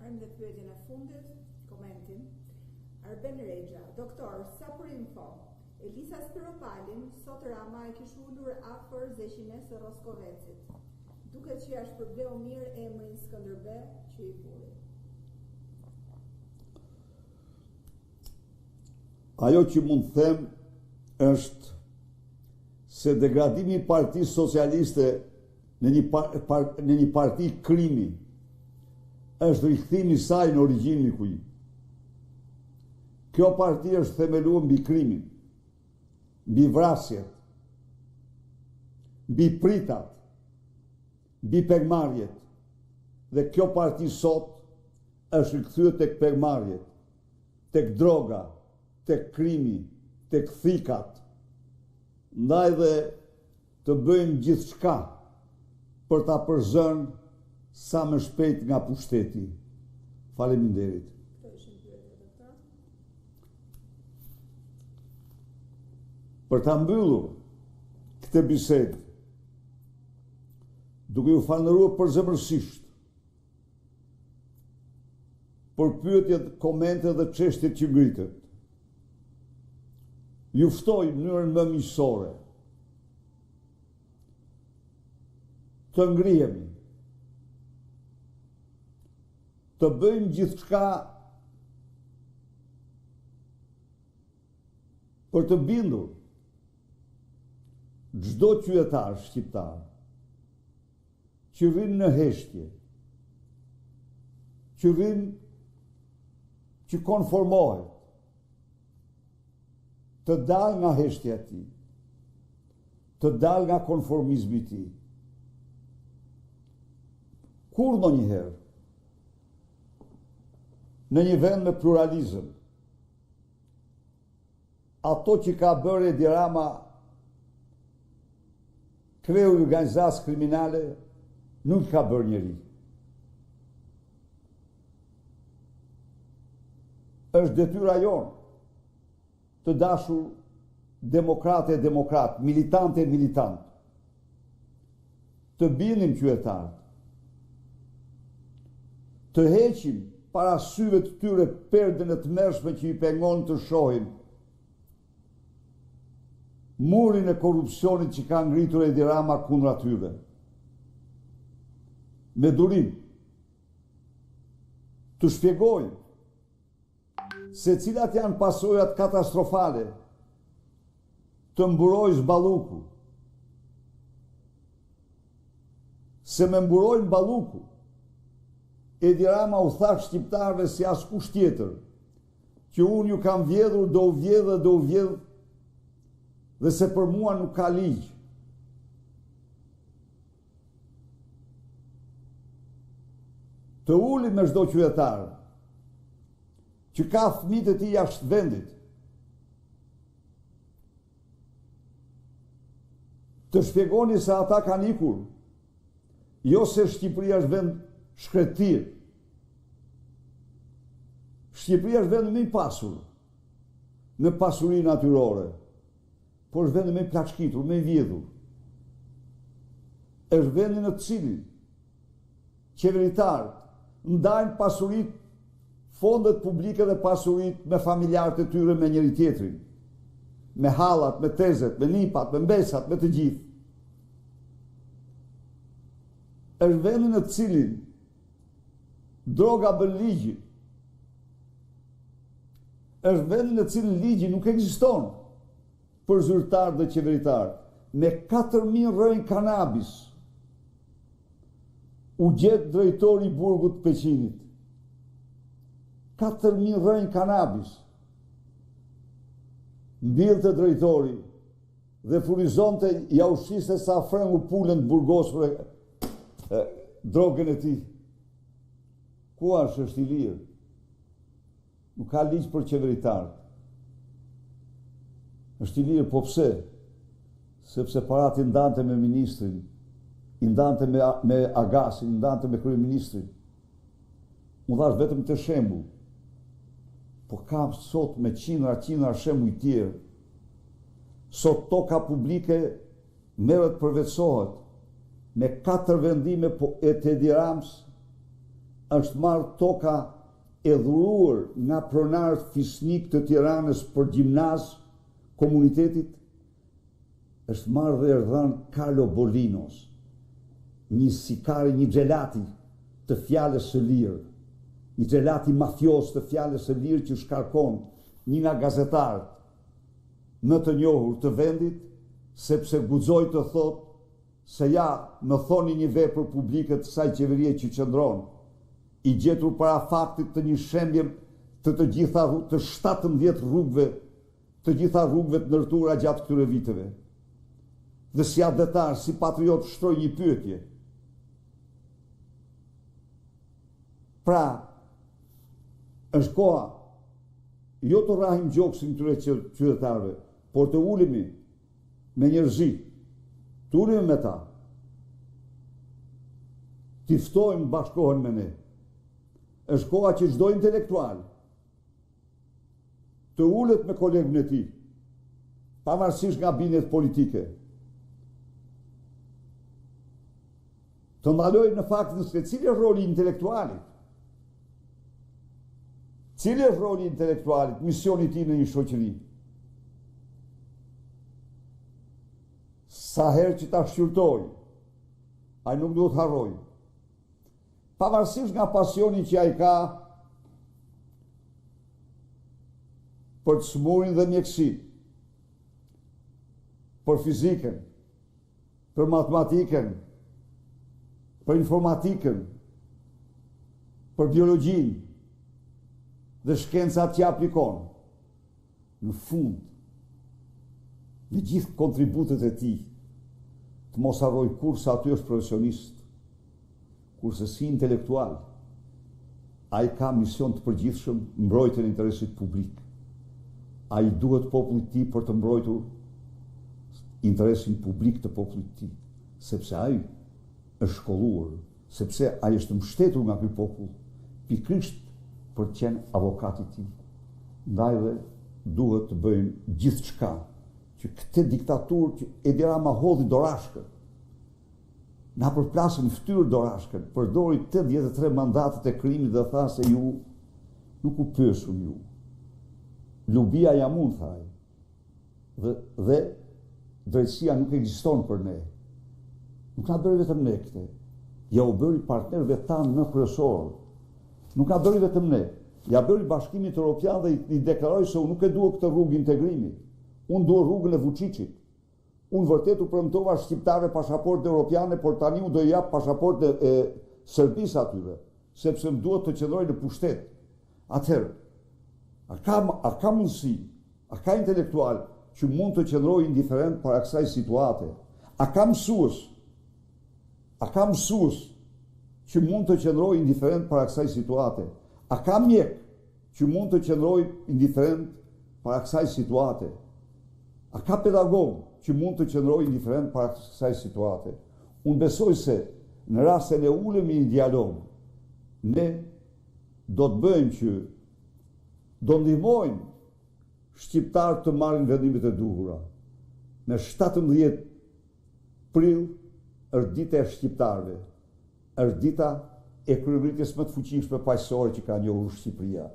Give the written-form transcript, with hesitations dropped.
Harëm dhe pyetjen e fundit, komentin. Arben Regja, doktor, sa për info, Elisa Spiropalin, sot Rama e kish ullur afër zeqines së Roskovecit. Duket që është përblehu mirë emrin Skënderbe që i buri. Ajo që mund të them është se degradimi i Partisë Socialiste në një parti krimi është rikthimi i saj në origjinën e kuj. Kjo parti është themeluar mbi krimin, mbi vrasjet, mbi pritat, mbi pegmarrjet. Dhe kjo parti sot është rikthyer tek pegmarrjet, tek droga, tek krimi, tek thikat. Ndaj dhe të bëjmë gjithçka për ta përzënë sa më shpejt nga pushteti. Faleminderit. Për ta mbyllur këtë bisedë, duke ju falënderuar përzemërsisht për pyetjet, komentet dhe çështjet që ngritet, ju ftoj në mënyrën më miqësore të ngrihemi, të bëjmë gjithçka për të bindur çdo qytetar shqiptar që rrin në heshtje, që konformohet, të dal nga heshtja e tij, të dal nga konformizmi i tij. Kur ndonjëherë në një vend me pluralizëm, ato që ka bërë Edi Rama, kreu organizatë kriminale, nuk ka bërë njeri. Është detyra jonë të dashur demokrate e demokrat, militante e militant, të binin qytetarët, të heqim para syve të tyre perdën e tmerrshme që i pengon të shohin murin e korrupsionit që ka ngritur Edi Rama kundër atyre. Me durim, të shpjegoj se cilat janë pasojat katastrofale të mburojës Balluku. Se me mburojnë Balluku, Edi Rama u tha shqiptarëve si askush tjetër, që unë ju kam vjedhur, do u vjedh, dhe se për mua nuk ka ligj. Të uli me çdo qytetar që ka fëmijët e tij jashtë vendit, të shpjegoni se ata kanë ikur, jo se Shqipëria është vend shkretir. Shqipëria është vend më i pasur në pasuri natyrore, por është vend më i plaçkitur, më i vjedhur. Është vendi në të cilin qeveritarët ndajnë pasurit, fondet publike dhe pasurit me familjarët e tyre me njëri tjetrin, me hallat, me tezet, me nipat, me mbesat, me të gjithë. Është vendi në të cilin droga bën ligji. Është vendi në të cilin ligji nuk ekziston për zyrtar dhe qeveritar. Me 4.000 rrënjë kanabis u gjet drejtori i burgut Peqinit. 4.000 rrënjë kanabis. Mbillte drejtori dhe furizonte, ja ushqiste sa frëngu pulën të burgosur drogën e tij. Ku është i lirë? Nuk ka ligj për qeveritarët. Është i lirë, po pse? Sepse parat i ndante me ministrin, i ndante me Agasin, i ndante me kryeministrin. Mu dhash vetëm të shembull. Po kam sot me qindra shembuj tjerë. Sot toka publike merret përvetësohet me 4 vendime e të Edi Ramës është marrë toka e dhuruar nga pronarët fisnik të Tiranës për gjimnaz komunitetit, është marrë dhe erdhan Carlo Bolinos, një sikari, një xhelati të fjalës së lirë, një xhelati mafios të fjalës së lirë që shkarkon një nga gazetarët më të njohur të vendit, sepse guxoi të thotë se ja, më thoni një vepër publike të kësaj qeverie që qëndron, i gjetur para faktit të një shembje të gjitha të 17 rrugëve, të gjitha rrugëve të ndërtuara gjatë këtyre viteve. Dhe si adhetar, si patriot, shtroj një pyetje. Pra, është koha jo të rrahim gjoksin këtyre qytetarëve, por të ulemi me njerëzi, të ulemi me ta, t'i ftojmë bashkohen me ne. Është koha që çdo intelektual të ulet me kolegën e tij, pavarësisht nga bindjet politike, të ndalojmë në faktin se cili është roli i intelektualit. Cili është roli i intelektualit, misioni i tij në një shoqëri? Sa herë që ta shqyrtoj, ai nuk duhet harroj. Pavarësisht nga pasioni që ai ka për të smurin dhe mjekësinë, për fizikën, për matematikën, për informatikën, për biologjinë dhe shkencat që aplikon, në fund, me gjithë kontributet e tij, të mos harroj kurse aty është profesionist, kurse si intelektual, ai ka mision të përgjithshëm mbrojtjen e interesit publik. Ai duhet popullit të tij për të mbrojtur interesin publik të popullit të tij, sepse ai është shkolluar, sepse ai është mbështetur nga ky popull, pikërisht për të qenë avokati i tij. Ndaj dhe duhet të bëjmë gjithçka që këtë diktaturë që Edi Rama hodhi dorashkën, na përplasën fytyrë dorashkën, përdori 83 mandatet e krimit dhe tha se ju nuk u pyesun ju. Lubia jam unë, tha ai. Dhe drejtësia nuk ekziston për ne. Nuk na bëri vetëm ne këtë. Ja u bëri partnerëve tanë në kryesor. Nuk na bëri vetëm ne. Ja bëri Bashkimit Evropian dhe i deklaroi se unë nuk e dua këtë rrugë integrimi. Unë dua rrugën e Vučićit. Unë vërtet u premtova shqiptarëve pasaportë europiane, por tani u do i jap pasaportë e Serbisë atyre, sepse më duhet të qëndroj në pushtet. Atëherë, a ka mundësi, a ka intelektual që mund të qëndroj indiferent para kësaj situate? A ka mësues që mund të qëndroj indiferent para kësaj situate? A ka mjek që mund të qëndroj indiferent para kësaj situate? A ka pedagog që mund të qëndroj indiferent para kësaj situate? Unë besoj se në rast se ne ulemi në dialog, ne do të bëjmë që do ndihmojmë shqiptarët të marrin vendimet e duhura. Me 17 prill është dita e shqiptarëve, është dita e kryevritjes më të fuqishme paqësore që ka njohur Shqipëria.